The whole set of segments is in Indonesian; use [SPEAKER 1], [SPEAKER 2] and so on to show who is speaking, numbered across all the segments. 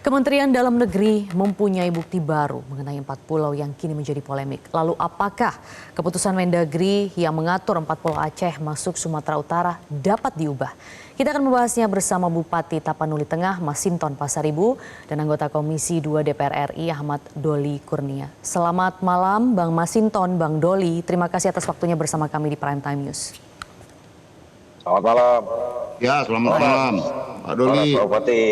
[SPEAKER 1] Kementerian Dalam Negeri mempunyai bukti baru mengenai 4 pulau yang kini menjadi polemik. Lalu apakah keputusan Mendagri yang mengatur 4 pulau Aceh masuk Sumatera Utara dapat diubah? Kita akan membahasnya bersama Bupati Tapanuli Tengah, Masinton Pasaribu, dan anggota Komisi 2 DPR RI, Ahmad Doli Kurnia. Selamat malam Bang Masinton, Bang Doli. Terima kasih atas waktunya bersama kami di Prime Time News.
[SPEAKER 2] Selamat malam.
[SPEAKER 3] Ya, selamat malam, Pak Doli.
[SPEAKER 2] Pak Bupati.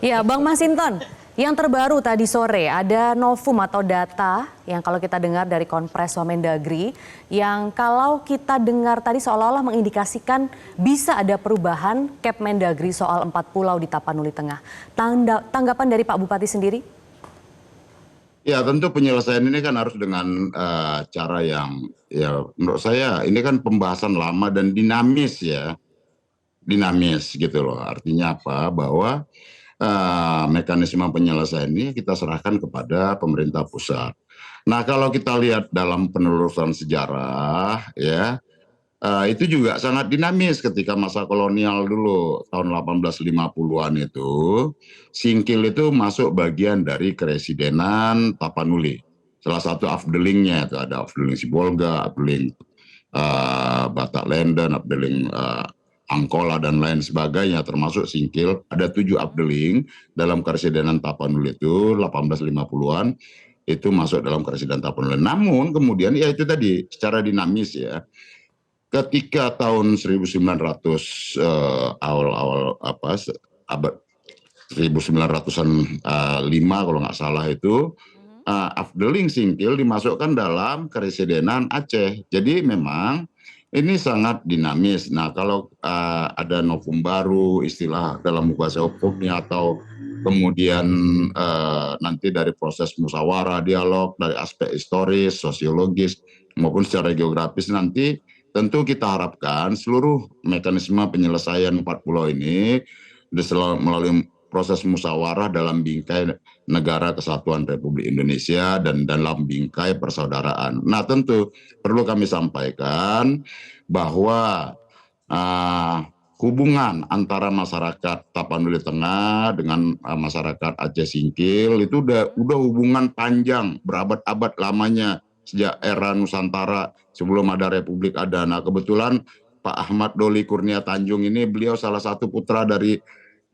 [SPEAKER 1] Ya, Bang Masinton, yang terbaru tadi sore ada novum atau data yang kalau kita dengar dari Konpres Wamendagri yang kalau kita dengar tadi seolah-olah mengindikasikan bisa ada perubahan Kepmendagri soal 4 pulau di Tapanuli Tengah. Tanggapan dari Pak Bupati sendiri?
[SPEAKER 3] Ya, tentu penyelesaian ini kan harus dengan cara yang ya menurut saya ini kan pembahasan lama dan dinamis ya. Dinamis gitu loh. Artinya apa? Bahwa mekanisme penyelesaian ini kita serahkan kepada pemerintah pusat. Nah, kalau kita lihat dalam penelusuran sejarah ya, itu juga sangat dinamis ketika masa kolonial dulu tahun 1850-an itu, Singkil itu masuk bagian dari Keresidenan Tapanuli. Salah satu afdelingnya itu ada afdeling Sibolga, afdeling Batak Lenden, afdeling Angkola dan lain sebagainya, termasuk Singkil. Ada 7 afdeling dalam Keresidenan Tapanuli itu 1850-an itu masuk dalam Keresidenan Tapanuli. Namun kemudian ya itu tadi secara dinamis ya. Ketika tahun 1900 awal-awal abad 1900-an 5 kalau nggak salah itu afdeling Singkil dimasukkan dalam Keresidenan Aceh. Jadi memang ini sangat dinamis. Nah, kalau ada novum baru, istilah dalam kuasa hukumnya atau kemudian nanti dari proses musyawarah, dialog, dari aspek historis, sosiologis, maupun secara geografis nanti tentu kita harapkan seluruh mekanisme penyelesaian 4 pulau ini melalui proses musyawarah dalam bingkai negara kesatuan Republik Indonesia dan dalam bingkai persaudaraan. Nah, tentu perlu kami sampaikan bahwa hubungan antara masyarakat Tapanuli Tengah dengan masyarakat Aceh Singkil itu udah hubungan panjang berabad-abad lamanya sejak era Nusantara sebelum ada Republik ada. Nah, kebetulan Pak Ahmad Doli Kurnia Tanjung ini beliau salah satu putra dari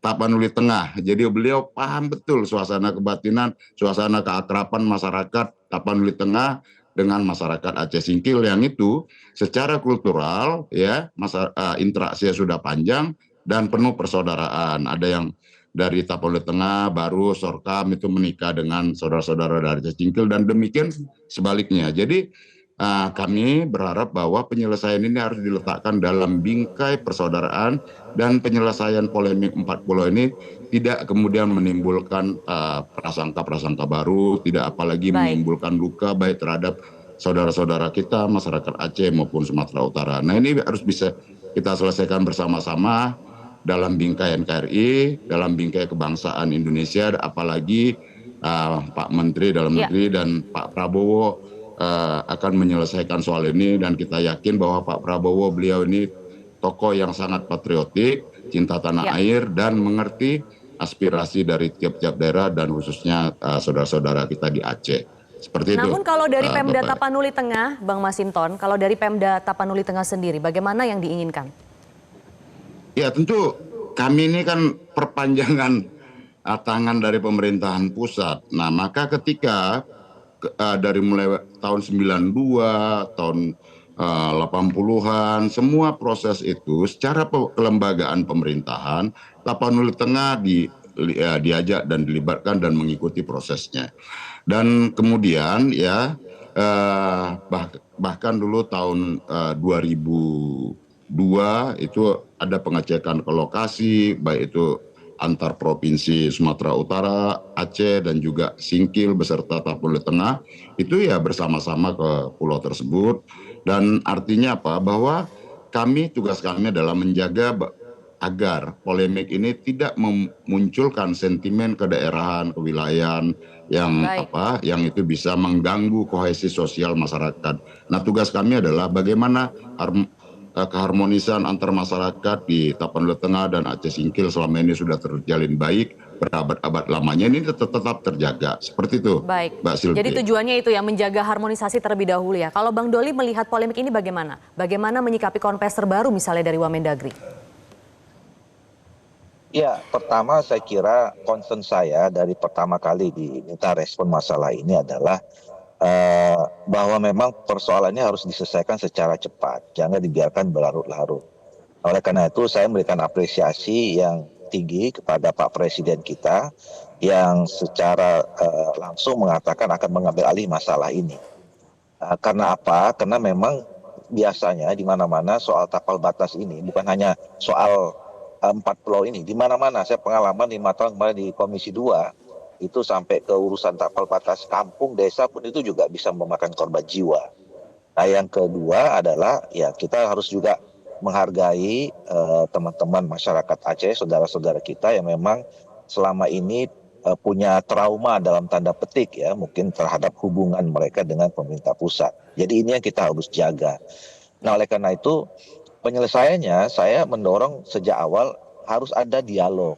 [SPEAKER 3] Tapanuli Tengah. Jadi beliau paham betul suasana kebatinan, suasana keakraban masyarakat Tapanuli Tengah dengan masyarakat Aceh Singkil yang itu secara kultural ya interaksinya sudah panjang dan penuh persaudaraan. Ada yang dari Tapanuli Tengah baru Sorkam itu menikah dengan saudara-saudara dari Aceh Singkil dan demikian sebaliknya. Jadi kami berharap bahwa penyelesaian ini harus diletakkan dalam bingkai persaudaraan dan penyelesaian polemik 4 pulau ini tidak kemudian menimbulkan prasangka-prasangka baru, tidak apalagi menimbulkan luka baik terhadap saudara-saudara kita, masyarakat Aceh maupun Sumatera Utara. Nah, ini harus bisa kita selesaikan bersama-sama dalam bingkai NKRI, dalam bingkai kebangsaan Indonesia, apalagi Pak Menteri Dalam Negeri dan Pak Prabowo akan menyelesaikan soal ini, dan kita yakin bahwa Pak Prabowo beliau ini tokoh yang sangat patriotik, cinta tanah air dan mengerti aspirasi dari tiap-tiap daerah dan khususnya saudara-saudara kita di Aceh. Seperti itu.
[SPEAKER 1] Namun kalau dari Pemda Tapanuli Tengah, Bang Masinton, kalau dari Pemda Tapanuli Tengah sendiri bagaimana yang diinginkan?
[SPEAKER 3] Ya, tentu kami ini kan perpanjangan tangan dari pemerintahan pusat. Nah, maka ketika dari mulai tahun 92, tahun 80-an, semua proses itu secara kelembagaan pemerintahan, Tapanuli Tengah diajak dan dilibatkan dan mengikuti prosesnya. Dan kemudian ya bahkan dulu tahun 2002 itu ada pengecekan ke lokasi, baik itu antar provinsi Sumatera Utara, Aceh, dan juga Singkil beserta Tapanuli Tengah, itu ya bersama-sama ke pulau tersebut. Dan artinya apa? Bahwa tugas kami adalah menjaga agar polemik ini tidak memunculkan sentimen kedaerahan, kewilayahan yang itu bisa mengganggu kohesi sosial masyarakat. Nah, tugas kami adalah bagaimana keharmonisan antar masyarakat di Tapanuli Tengah dan Aceh Singkil selama ini sudah terjalin baik, berabad-abad lamanya ini tetap terjaga. Seperti itu,
[SPEAKER 1] Baik,
[SPEAKER 3] Mbak Silvi.
[SPEAKER 1] jadi tujuannya itu ya, menjaga harmonisasi terlebih dahulu ya. Kalau Bang Doli melihat polemik ini bagaimana? Bagaimana menyikapi konfes terbaru misalnya dari Wamendagri?
[SPEAKER 4] Ya, pertama saya kira concern saya dari pertama kali diminta respon masalah ini adalah bahwa memang persoalannya harus diselesaikan secara cepat, jangan dibiarkan berlarut-larut. Oleh karena itu saya memberikan apresiasi yang tinggi kepada Pak Presiden kita yang secara langsung mengatakan akan mengambil alih masalah ini. Karena apa? Karena memang biasanya di mana-mana soal tapal batas ini bukan hanya soal 4 pulau ini, di mana-mana saya pengalaman 5 tahun kemarin di Komisi 2 itu sampai ke urusan tapal batas kampung, desa pun itu juga bisa memakan korban jiwa. Nah, yang kedua adalah ya kita harus juga menghargai teman-teman masyarakat Aceh, saudara-saudara kita yang memang selama ini punya trauma dalam tanda petik ya, mungkin terhadap hubungan mereka dengan pemerintah pusat. Jadi ini yang kita harus jaga. Nah, oleh karena itu penyelesaiannya saya mendorong sejak awal harus ada dialog,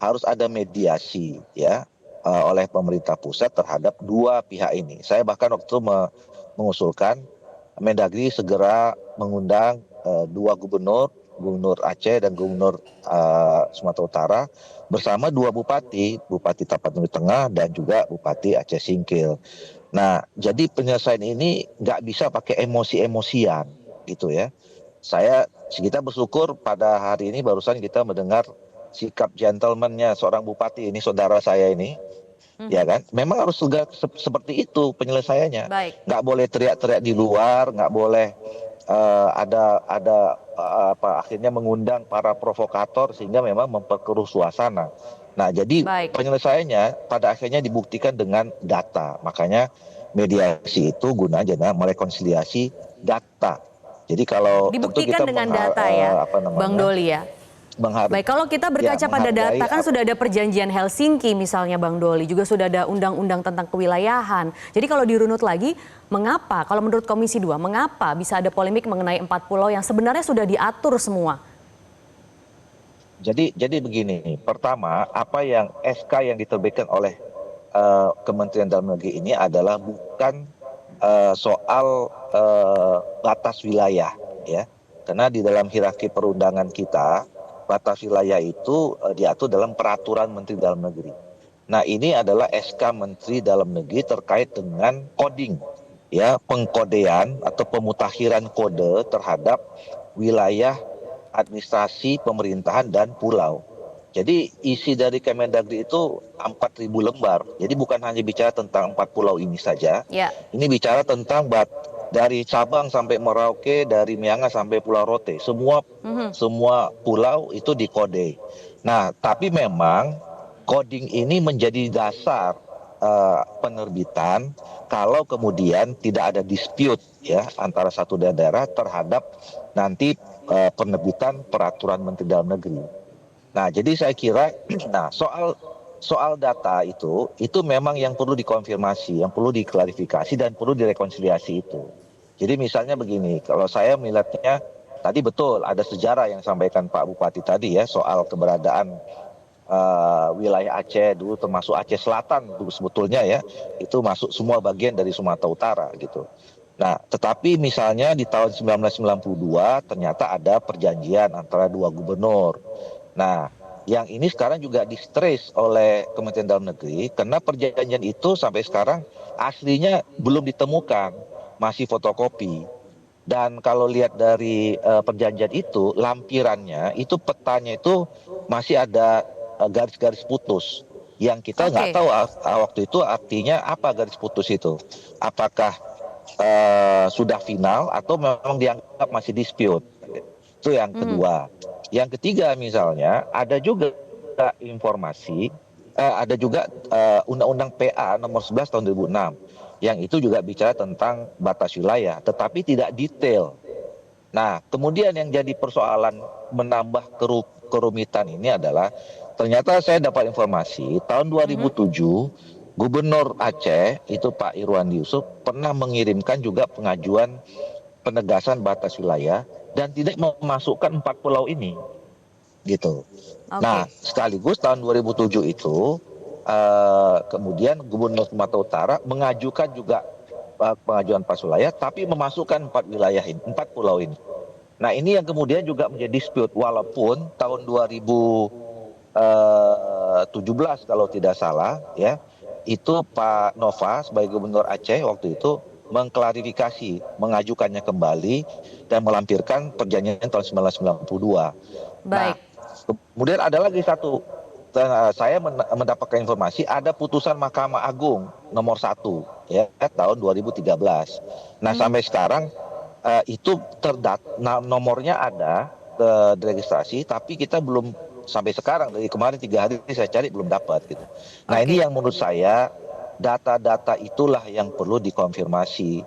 [SPEAKER 4] harus ada mediasi ya oleh pemerintah pusat terhadap dua pihak ini. Saya bahkan waktu itu mengusulkan Mendagri segera mengundang dua gubernur Aceh dan gubernur Sumatera Utara bersama dua bupati Tapanuli Tengah dan juga bupati Aceh Singkil. Nah, jadi penyelesaian ini nggak bisa pakai emosi-emosian gitu ya. Kita bersyukur pada hari ini barusan kita mendengar sikap gentleman-nya seorang bupati ini, saudara saya ini, ya kan? Memang harus juga seperti itu penyelesaiannya.
[SPEAKER 1] Baik.
[SPEAKER 4] Nggak boleh teriak-teriak di luar, nggak boleh akhirnya mengundang para provokator sehingga memang memperkeruh suasana. Nah, jadi
[SPEAKER 1] Baik.
[SPEAKER 4] penyelesaiannya pada akhirnya dibuktikan dengan data. Makanya mediasi itu gunanya merekonsiliasi data. Jadi kalau
[SPEAKER 1] Dibuktikan dengan data ya, Bang Doli ya. Baik, kalau kita berkaca pada data kan sudah ada perjanjian Helsinki misalnya Bang Doli, juga sudah ada undang-undang tentang kewilayahan. Jadi kalau dirunut lagi, mengapa kalau menurut Komisi 2, mengapa bisa ada polemik mengenai 4 pulau yang sebenarnya sudah diatur semua?
[SPEAKER 4] Jadi begini, pertama apa yang SK yang diterbitkan oleh Kementerian Dalam Negeri ini adalah bukan soal batas wilayah ya, karena di dalam hierarki perundangan kita batas wilayah itu diatur dalam peraturan Menteri Dalam Negeri. Nah, ini adalah SK Menteri Dalam Negeri terkait dengan coding ya, pengkodean atau pemutakhiran kode terhadap wilayah administrasi pemerintahan dan pulau. Jadi isi dari Kemendagri itu 4.000 lembar. Jadi bukan hanya bicara tentang 4 pulau ini saja.
[SPEAKER 1] Ya.
[SPEAKER 4] Ini bicara tentang dari Sabang sampai Merauke, dari Miangas sampai Pulau Rote. Semua pulau itu dikode. Nah, tapi memang coding ini menjadi dasar penerbitan kalau kemudian tidak ada dispute ya antara satu daerah terhadap nanti penerbitan peraturan Menteri Dalam Negeri. Nah, jadi saya kira, soal data itu memang yang perlu dikonfirmasi, yang perlu diklarifikasi dan perlu direkonsiliasi itu. Jadi misalnya begini, kalau saya melihatnya tadi betul ada sejarah yang disampaikan Pak Bupati tadi ya soal keberadaan wilayah Aceh dulu termasuk Aceh Selatan dulu sebetulnya ya itu masuk semua bagian dari Sumatera Utara gitu. Nah, tetapi misalnya di tahun 1992 ternyata ada perjanjian antara dua gubernur. Nah, yang ini sekarang juga di-stress oleh Kementerian Dalam Negeri karena perjanjian itu sampai sekarang aslinya belum ditemukan, masih fotokopi. Dan kalau lihat dari perjanjian itu, lampirannya itu petanya itu masih ada garis-garis putus. Yang kita nggak tahu waktu itu artinya apa garis putus itu. Apakah sudah final atau memang dianggap masih dispute. Itu yang kedua. Yang ketiga misalnya ada juga informasi, ada juga Undang-Undang PA nomor 11 tahun 2006 yang itu juga bicara tentang batas wilayah tetapi tidak detail. Nah, kemudian yang jadi persoalan menambah kerumitan ini adalah ternyata saya dapat informasi tahun 2007 Gubernur Aceh itu Pak Irwandi Yusuf pernah mengirimkan juga pengajuan penegasan batas wilayah dan tidak memasukkan 4 pulau ini, gitu. Nah,
[SPEAKER 1] Oke.
[SPEAKER 4] sekaligus tahun 2007 itu kemudian Gubernur Sumatera Utara mengajukan juga pengajuan Pasulaya, tapi memasukkan 4 wilayah ini, 4 pulau ini. Nah, ini yang kemudian juga menjadi dispute, walaupun tahun 2017 kalau tidak salah ya, itu Pak Nova sebagai Gubernur Aceh waktu itu mengklarifikasi, mengajukannya kembali dan melampirkan perjanjian tahun 1992. Nah,
[SPEAKER 1] Baik.
[SPEAKER 4] kemudian ada lagi satu, saya mendapatkan informasi ada putusan Mahkamah Agung nomor 1 ya tahun 2013. Nah, sampai sekarang itu nomornya ada diregistrasi, tapi kita belum sampai sekarang, dari kemarin 3 hari saya cari belum dapat gitu. Nah, ini
[SPEAKER 1] Oke.
[SPEAKER 4] yang menurut saya data-data itulah yang perlu dikonfirmasi.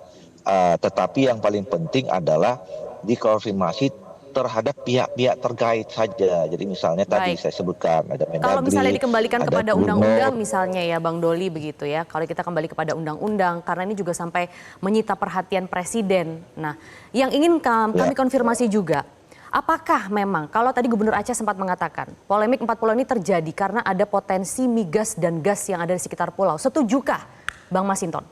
[SPEAKER 4] Tetapi yang paling penting adalah dikonfirmasi terhadap pihak-pihak terkait saja. Jadi misalnya tadi
[SPEAKER 1] Baik.
[SPEAKER 4] saya sebutkan ada
[SPEAKER 1] Kalau misalnya
[SPEAKER 4] Mendagri,
[SPEAKER 1] dikembalikan
[SPEAKER 4] ada
[SPEAKER 1] kepada
[SPEAKER 4] Gubernur.
[SPEAKER 1] undang-undang misalnya ya Bang Doli begitu ya. Kalau kita kembali kepada undang-undang karena ini juga sampai menyita perhatian presiden. Nah, yang ingin
[SPEAKER 4] Ya.
[SPEAKER 1] kami konfirmasi juga, apakah memang kalau tadi Gubernur Aceh sempat mengatakan polemik 4 pulau ini terjadi karena ada potensi migas dan gas yang ada di sekitar pulau. Setujukah Bang Masinton?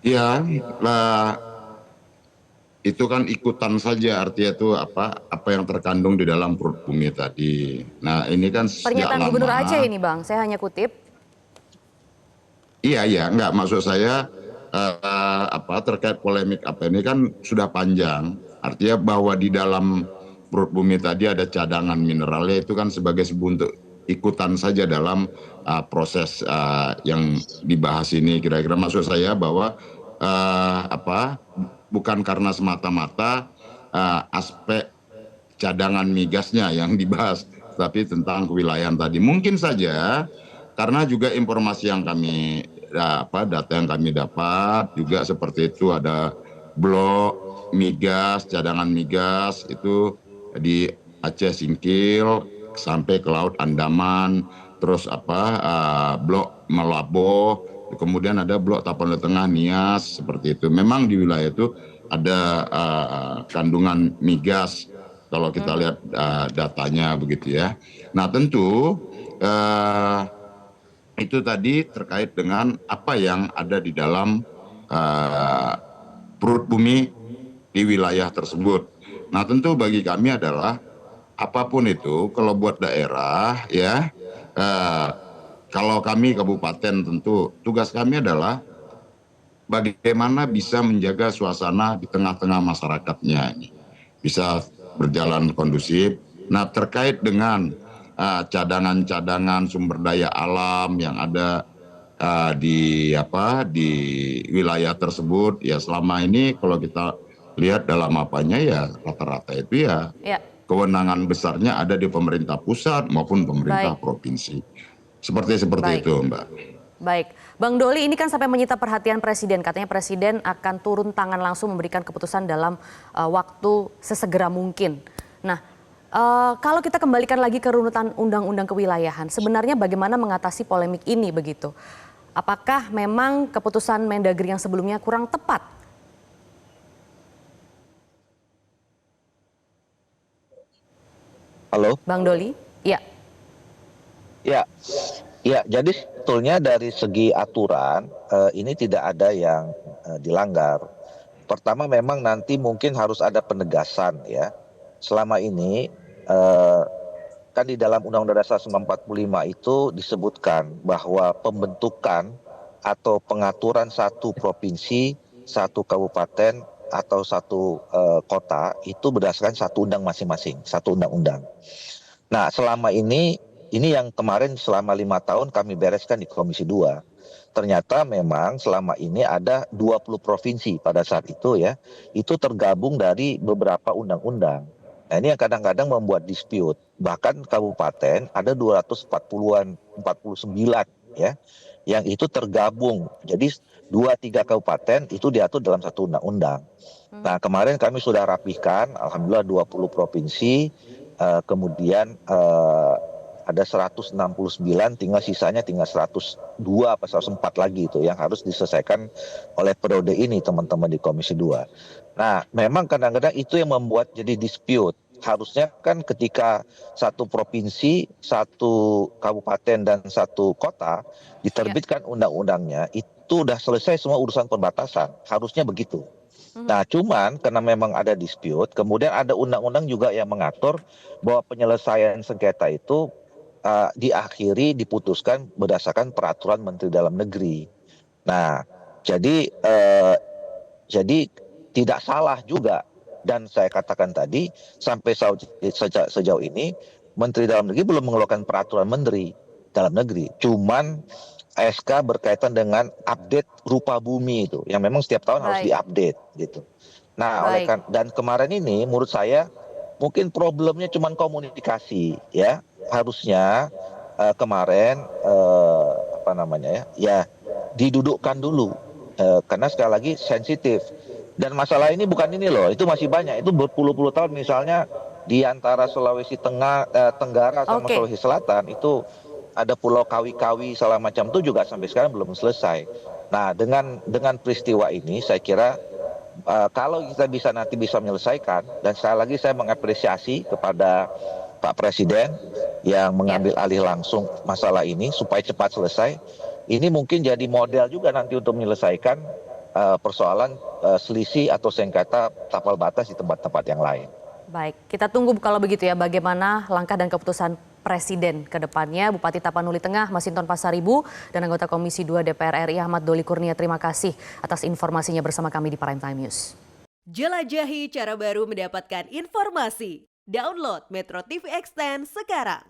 [SPEAKER 3] Ya, lah itu kan ikutan saja, artinya itu apa yang terkandung di dalam perut bumi tadi. Nah, ini kan sejak
[SPEAKER 1] Pernyataan Gubernur Aceh
[SPEAKER 3] lama.
[SPEAKER 1] ini Bang, saya hanya kutip.
[SPEAKER 3] Iya, enggak, maksud saya terkait polemik apa ini kan sudah panjang. Artinya bahwa di dalam perut bumi tadi ada cadangan mineralnya, itu kan sebagai sebuah untuk ikutan saja dalam proses yang dibahas ini. Kira-kira maksud saya bahwa bukan karena semata-mata aspek cadangan migasnya yang dibahas, tapi tentang kewilayahan tadi. Mungkin saja karena juga informasi yang kami data yang kami dapat juga seperti itu, ada blok migas, cadangan migas itu di Aceh Singkil sampai ke Laut Andaman, terus blok Melaboh, kemudian ada blok Tapanuli Tengah, Nias, seperti itu. Memang di wilayah itu ada kandungan migas kalau kita lihat datanya begitu ya. Nah, tentu itu tadi terkait dengan apa yang ada di dalam perut bumi di wilayah tersebut. Nah, tentu bagi kami adalah apapun itu kalau buat daerah ya, kalau kami kabupaten tentu tugas kami adalah bagaimana bisa menjaga suasana di tengah-tengah masyarakatnya ini bisa berjalan kondusif. Nah, terkait dengan cadangan-cadangan sumber daya alam yang ada di wilayah tersebut, ya selama ini kalau kita lihat dalam apanya ya rata-rata itu ya
[SPEAKER 1] Ya,
[SPEAKER 3] kewenangan besarnya ada di pemerintah pusat maupun pemerintah
[SPEAKER 1] baik.
[SPEAKER 3] provinsi. Seperti
[SPEAKER 1] Baik.
[SPEAKER 3] itu, Mbak.
[SPEAKER 1] Baik, Bang Doli ini kan sampai menyita perhatian Presiden. Katanya Presiden akan turun tangan langsung memberikan keputusan dalam waktu sesegera mungkin. Nah, kalau kita kembalikan lagi ke runutan undang-undang kewilayahan, sebenarnya bagaimana mengatasi polemik ini begitu? Apakah memang keputusan Mendagri yang sebelumnya kurang tepat?
[SPEAKER 4] Halo.
[SPEAKER 1] Bang Doli? Ya.
[SPEAKER 4] Ya, ya. Jadi sebetulnya dari segi aturan ini tidak ada yang dilanggar. Pertama, memang nanti mungkin harus ada penegasan ya. Selama ini kan di dalam Undang-Undang Dasar 1945 itu disebutkan bahwa pembentukan atau pengaturan satu provinsi, satu kabupaten atau satu kota itu berdasarkan satu undang masing-masing, satu undang-undang. Nah, selama ini yang kemarin selama 5 tahun kami bereskan di Komisi 2. Ternyata memang selama ini ada 20 provinsi pada saat itu ya, itu tergabung dari beberapa undang-undang. Nah, ini yang kadang-kadang membuat dispute. Bahkan kabupaten ada 240-an, 49 ya, yang itu tergabung. Jadi 2-3 kabupaten itu diatur dalam satu undang-undang. Nah, kemarin kami sudah rapihkan, alhamdulillah 20 provinsi, kemudian ada 169, tinggal sisanya tinggal 102 apa 104 lagi itu yang harus diselesaikan oleh periode ini teman-teman di Komisi 2. Nah, memang kadang-kadang itu yang membuat jadi dispute. Harusnya kan ketika satu provinsi, satu kabupaten dan satu kota diterbitkan undang-undangnya, itu udah selesai semua urusan perbatasan. Harusnya begitu. Nah, cuman karena memang ada dispute, kemudian ada undang-undang juga yang mengatur bahwa penyelesaian sengketa itu diakhiri diputuskan berdasarkan peraturan Menteri Dalam Negeri. Nah, jadi tidak salah juga, dan saya katakan tadi sampai sejauh ini Menteri Dalam Negeri belum mengeluarkan peraturan Menteri Dalam Negeri, cuman SK berkaitan dengan update rupa bumi itu yang memang setiap tahun harus diupdate gitu. Nah, dan kemarin ini menurut saya mungkin problemnya cuma komunikasi ya. Harusnya kemarin ya didudukkan dulu karena sekali lagi sensitif. Dan masalah ini bukan ini loh, itu masih banyak, itu berpuluh-puluh tahun, misalnya di antara Sulawesi Tenggara sama Sulawesi Selatan itu ada pulau Kawi-Kawi segala macam itu juga sampai sekarang belum selesai. Nah, dengan peristiwa ini saya kira kalau kita nanti bisa menyelesaikan, dan sekali lagi saya mengapresiasi kepada Pak Presiden yang mengambil alih langsung masalah ini supaya cepat selesai. Ini mungkin jadi model juga nanti untuk menyelesaikan persoalan selisih atau sengketa tapal batas di tempat-tempat yang lain.
[SPEAKER 1] Baik, kita tunggu kalau begitu ya bagaimana langkah dan keputusan Presiden ke depannya. Bupati Tapanuli Tengah, Masinton Pasaribu, dan anggota Komisi 2 DPR RI Ahmad Doli Kurnia, terima kasih atas informasinya bersama kami di Prime Time News.
[SPEAKER 5] Jelajahi cara baru mendapatkan informasi. Download Metro TV Extend sekarang.